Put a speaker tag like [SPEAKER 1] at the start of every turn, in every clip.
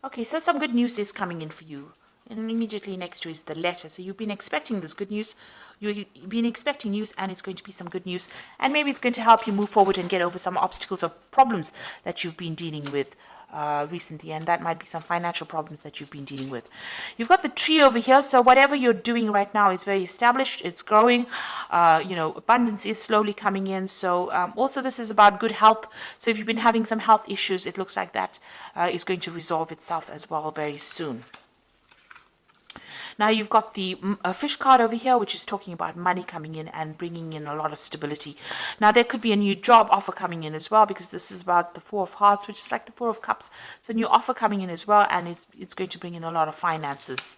[SPEAKER 1] Okay, so some good news is coming in for you. And immediately next to is the letter. So you've been expecting this good news. You've been expecting news, and it's going to be some good news. And maybe it's going to help you move forward and get over some obstacles or problems that you've been dealing with recently. And that might be some financial problems that you've been dealing with. You've got the tree over here. So whatever you're doing right now is very established. It's growing. Abundance is slowly coming in. So also this is about good health. So if you've been having some health issues, it looks like that is going to resolve itself as well very soon. Now you've got the fish card over here, which is talking about money coming in and bringing in a lot of stability. Now there could be a new job offer coming in as well, because this is about the Four of Hearts, which is like the Four of Cups. So a new offer coming in as well, and it's going to bring in a lot of finances.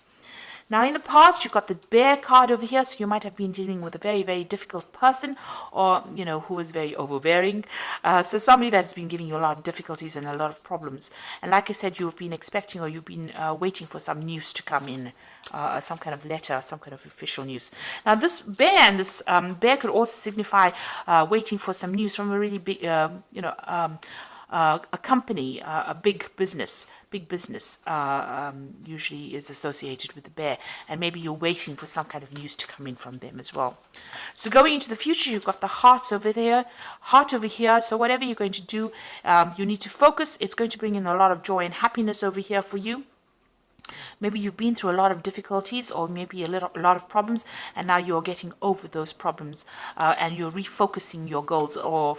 [SPEAKER 1] Now, in the past, you've got the bear card over here, so you might have been dealing with a very, very difficult person, or, who was very overbearing. So somebody that's been giving you a lot of difficulties and a lot of problems. And like I said, you've been expecting, or you've been waiting for some news to come in, some kind of letter, some kind of official news. Now, this bear and this bear could also signify waiting for some news from a really big, a company, a big business usually is associated with the bear, and maybe you're waiting for some kind of news to come in from them as well. So going into the future, you've got the heart over here. So whatever you're going to do, you need to focus. It's going to bring in a lot of joy and happiness over here for you. Maybe you've been through a lot of difficulties, or maybe a lot of problems, and now you're getting over those problems, and you're refocusing your goals. Or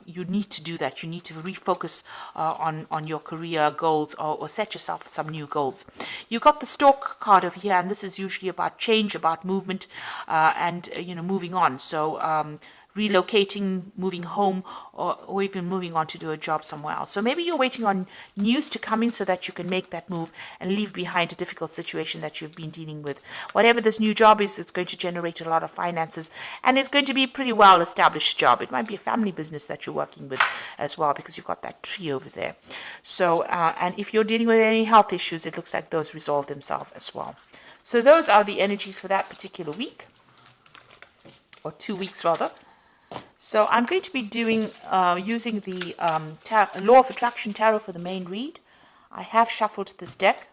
[SPEAKER 1] you need to do that. You need to refocus on your career goals, or set yourself some new goals. You've got the Stork card over here, and this is usually about change, about movement, and moving on. So relocating, moving home, or even moving on to do a job somewhere else. So maybe you're waiting on news to come in so that you can make that move and leave behind a difficult situation that you've been dealing with. Whatever this new job is, it's going to generate a lot of finances, and it's going to be a pretty well-established job. It might be a family business that you're working with as well, because you've got that tree over there. So, and if you're dealing with any health issues, it looks like those resolve themselves as well. So those are the energies for that particular week, or 2 weeks rather. So I'm going to be doing using the Law of Attraction Tarot for the main read. I have shuffled this deck.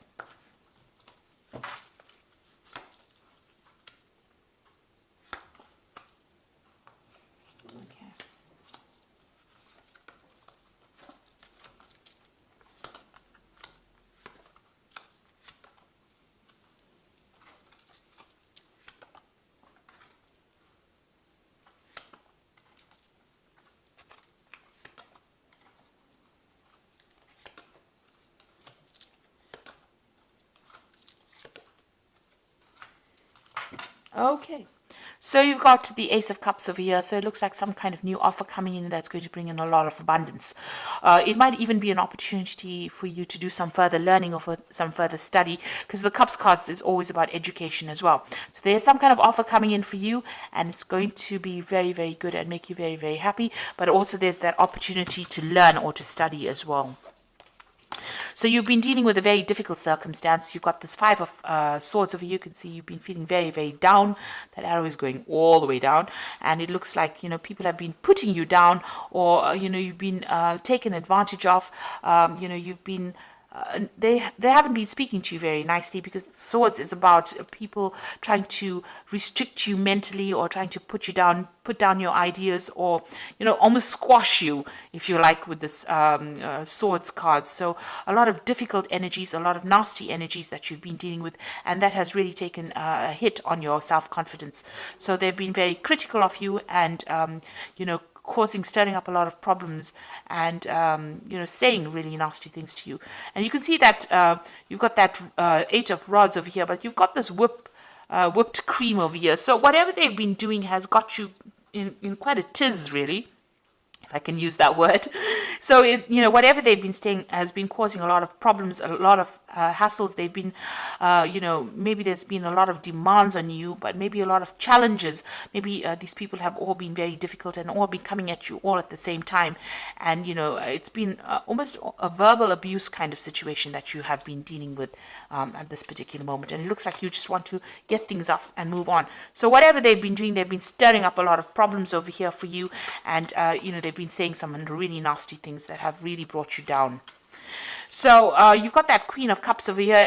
[SPEAKER 1] Okay, so you've got the Ace of Cups over here, so it looks like some kind of new offer coming in that's going to bring in a lot of abundance. It might even be an opportunity for you to do some further learning or for some further study, because the Cups cards is always about education as well. So there's some kind of offer coming in for you, and it's going to be very, very good and make you very, very happy, but also there's that opportunity to learn or to study as well. So you've been dealing with a very difficult circumstance. You've got this Five of Swords over here. You can see you've been feeling very, very down. That arrow is going all the way down. And it looks like, people have been putting you down, or, you've been taken advantage of. You've been... they haven't been speaking to you very nicely, because Swords is about people trying to restrict you mentally, or trying to put down your ideas, or almost squash you, if you like, with this Swords card. So a lot of difficult energies, a lot of nasty energies that you've been dealing with, and that has really taken a hit on your self-confidence. So they've been very critical of you, and stirring up a lot of problems, and saying really nasty things to you. And you can see that you've got that Eight of Rods over here, but you've got this whipped cream over here. So whatever they've been doing has got you in quite a tiz, really, if I can use that word. So whatever they've been saying has been causing a lot of problems, a lot of hassles. They've been, maybe there's been a lot of demands on you, but maybe a lot of challenges. Maybe these people have all been very difficult and all been coming at you all at the same time. And, it's been almost a verbal abuse kind of situation that you have been dealing with at this particular moment. And it looks like you just want to get things off and move on. So whatever they've been doing, they've been stirring up a lot of problems over here for you. And, they've been saying some really nasty things that have really brought you down. So you've got that Queen of Cups over here.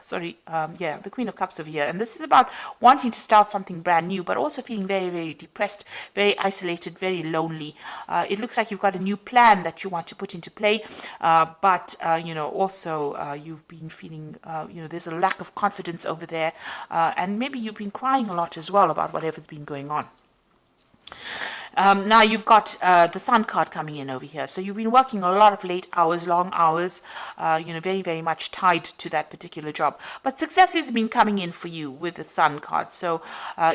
[SPEAKER 1] The Queen of Cups over here. And this is about wanting to start something brand new, but also feeling very, very depressed, very isolated, very lonely. It looks like you've got a new plan that you want to put into play, but also you've been feeling, there's a lack of confidence over there, and maybe you've been crying a lot as well about whatever's been going on. Now you've got the Sun card coming in over here. So you've been working a lot of late hours, long hours, very, very much tied to that particular job. But success has been coming in for you with the Sun card. So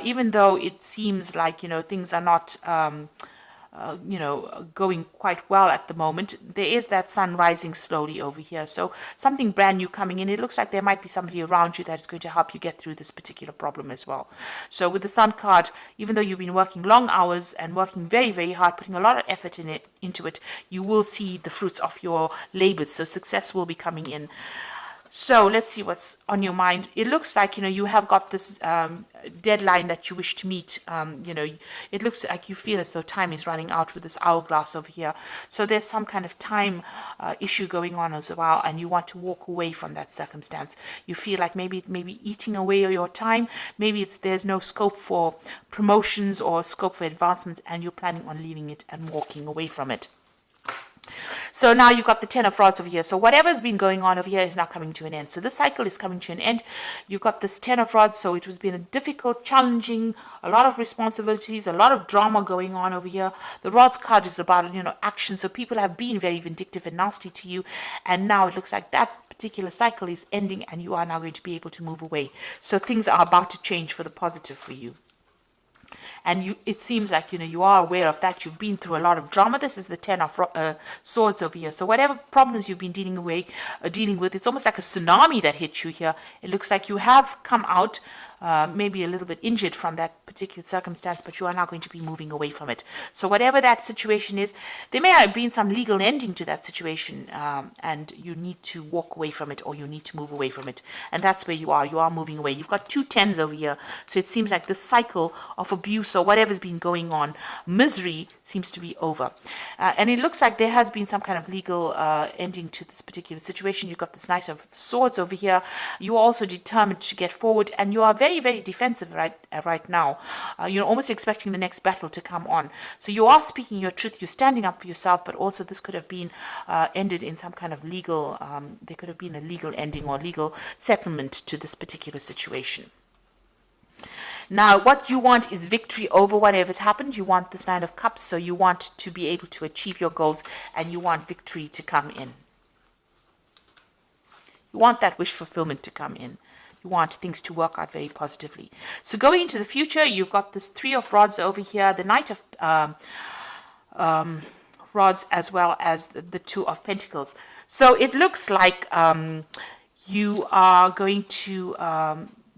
[SPEAKER 1] even though it seems like, things are not going quite well at the moment, there is that sun rising slowly over here. So something brand new coming in. It looks like there might be somebody around you that is going to help you get through this particular problem as well. So with the Sun card, even though you've been working long hours and working very, very hard, putting a lot of effort into it, you will see the fruits of your labors. So success will be coming in. So let's see what's on your mind. It looks like, you have got this deadline that you wish to meet. It looks like you feel as though time is running out with this hourglass over here. So there's some kind of time issue going on as well, and you want to walk away from that circumstance. You feel like maybe eating away your time. Maybe there's no scope for promotions or scope for advancements, and you're planning on leaving it and walking away from it. So now you've got the Ten of Rods over here. So whatever's been going on over here is now coming to an end. So this cycle is coming to an end. You've got this Ten of Rods. So it has been a difficult, challenging, a lot of responsibilities, a lot of drama going on over here. The Rods card is about, action. So people have been very vindictive and nasty to you. And now it looks like that particular cycle is ending and you are now going to be able to move away. So things are about to change for the positive for you. And it seems like, you are aware of that. You've been through a lot of drama. This is the Ten of Swords over here. So whatever problems you've been dealing with, it's almost like a tsunami that hit you here. It looks like you have come out maybe a little bit injured from that particular circumstance, but you are now going to be moving away from it. So whatever that situation is, there may have been some legal ending to that situation, and you need to walk away from it, or you need to move away from it. And that's where you are. You are moving away. You've got two tens over here. So it seems like the cycle of abuse or whatever's been going on, misery, seems to be over. And it looks like there has been some kind of legal ending to this particular situation. You've got this Knight of Swords over here. You are also determined to get forward, and you are very, very defensive right now. You're almost expecting the next battle to come on. So you are speaking your truth. You're standing up for yourself, but also this could have been ended in some kind of legal, there could have been a legal ending or legal settlement to this particular situation. Now, what you want is victory over whatever's happened. You want this Nine of Cups, so you want to be able to achieve your goals, and you want victory to come in. You want that wish fulfillment to come in. You want things to work out very positively. So going into the future, you've got this Three of Rods over here, the Knight of Rods, as well as the Two of Pentacles. So it looks like you are going to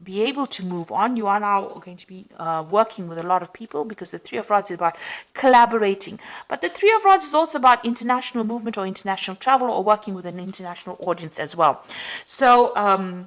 [SPEAKER 1] be able to move on. You are now going to be working with a lot of people, because the Three of Rods is about collaborating. But the Three of Rods is also about international movement or international travel, or working with an international audience as well. So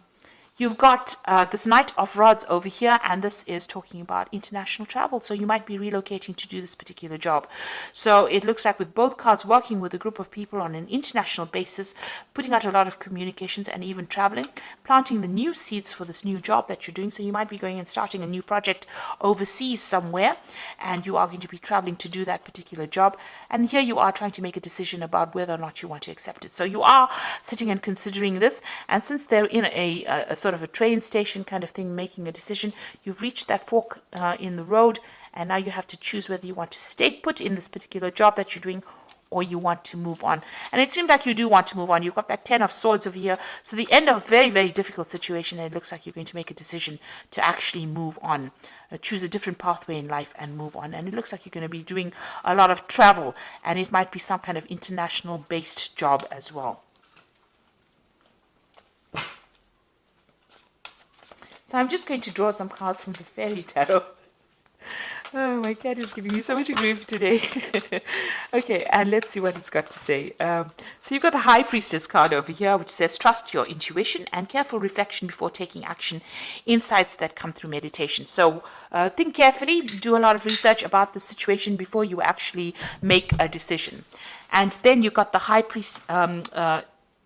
[SPEAKER 1] you've got this Knight of Rods over here, and this is talking about international travel. So you might be relocating to do this particular job. So it looks like with both cards, working with a group of people on an international basis, putting out a lot of communications and even traveling, planting the new seeds for this new job that you're doing. So you might be going and starting a new project overseas somewhere, and you are going to be traveling to do that particular job. And here you are trying to make a decision about whether or not you want to accept it. So you are sitting and considering this, and since they're in a sort of a train station kind of thing, making a decision, you've reached that fork in the road, and now you have to choose whether you want to stay put in this particular job that you're doing, or you want to move on. And it seems like you do want to move on. You've got that Ten of Swords over here. So the end of a very, very difficult situation, and it looks like you're going to make a decision to actually move on, choose a different pathway in life and move on. And it looks like you're going to be doing a lot of travel, and it might be some kind of international based job as well. So I'm just going to draw some cards from the Fairy Tarot. Oh, my cat is giving me so much grief today. Okay, and let's see what it's got to say. So you've got the High Priestess card over here, which says, trust your intuition and careful reflection before taking action. Insights that come through meditation. So think carefully, do a lot of research about the situation before you actually make a decision. And then you've got the High Priest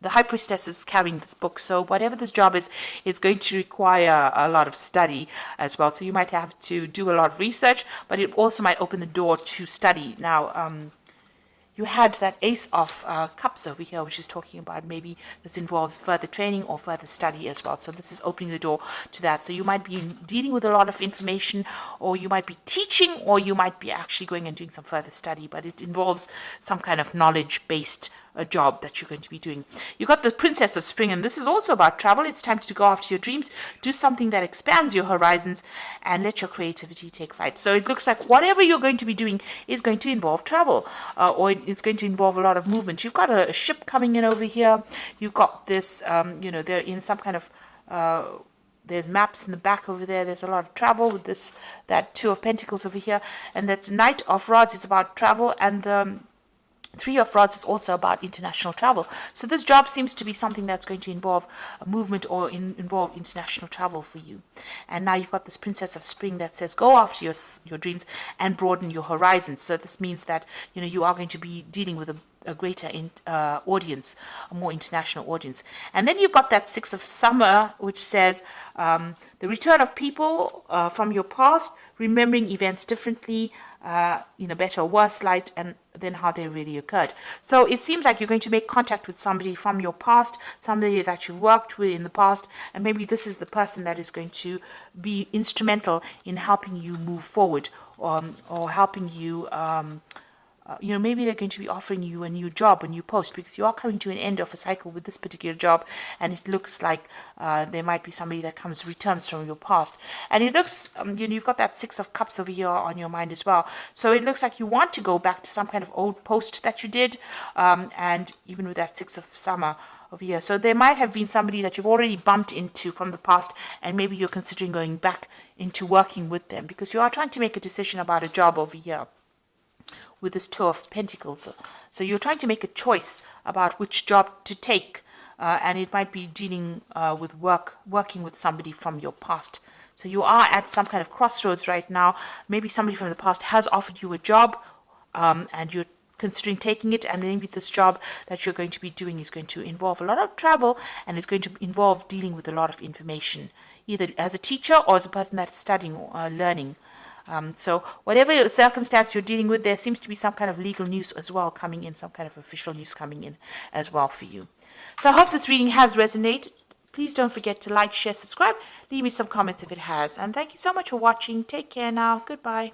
[SPEAKER 1] the High Priestess is carrying this book, so whatever this job is, it's going to require a lot of study as well. So you might have to do a lot of research, but it also might open the door to study. Now, you had that Ace of Cups over here, which is talking about maybe this involves further training or further study as well. So this is opening the door to that. So you might be dealing with a lot of information, or you might be teaching, or you might be actually going and doing some further study, but it involves some kind of knowledge-based job that you're going to be doing. You got the Princess of Spring, and this is also about travel. It's time to go after your dreams, do something that expands your horizons, and let your creativity take flight. So it looks like whatever you're going to be doing is going to involve travel, or it's going to involve a lot of movement. You've got a ship coming in over here. You've got this, they're in some kind of there's maps in the back over there. There's a lot of travel with that Two of Pentacles over here, and that's Knight of Rods is about travel, and the Three of Rods is also about international travel. So this job seems to be something that's going to involve a movement or involve international travel for you. And now you've got this Princess of Spring that says go after your dreams and broaden your horizons. So this means that you are going to be dealing with a greater audience, a more international audience. And then you've got that Six of Summer, which says the return of people from your past, remembering events differently, in a better or worse light, and than how they really occurred. So it seems like you're going to make contact with somebody from your past, somebody that you've worked with in the past, and maybe this is the person that is going to be instrumental in helping you move forward, or helping you maybe they're going to be offering you a new job, a new post, because you are coming to an end of a cycle with this particular job, and it looks like there might be somebody that returns from your past. And it looks, you've got that Six of Cups over here on your mind as well. So it looks like you want to go back to some kind of old post that you did, and even with that Six of Summer over here. So there might have been somebody that you've already bumped into from the past, and maybe you're considering going back into working with them, because you are trying to make a decision about a job over here with this Two of Pentacles. So you're trying to make a choice about which job to take, and it might be dealing with working with somebody from your past. So you are at some kind of crossroads right now. Maybe somebody from the past has offered you a job, and you're considering taking it, and maybe this job that you're going to be doing is going to involve a lot of travel, and it's going to involve dealing with a lot of information, either as a teacher or as a person that's studying or learning. So whatever circumstance you're dealing with, there seems to be some kind of legal news as well coming in, some kind of official news coming in as well for you. So I hope this reading has resonated. Please don't forget to like, share, subscribe. Leave me some comments if it has. And thank you so much for watching. Take care now. Goodbye.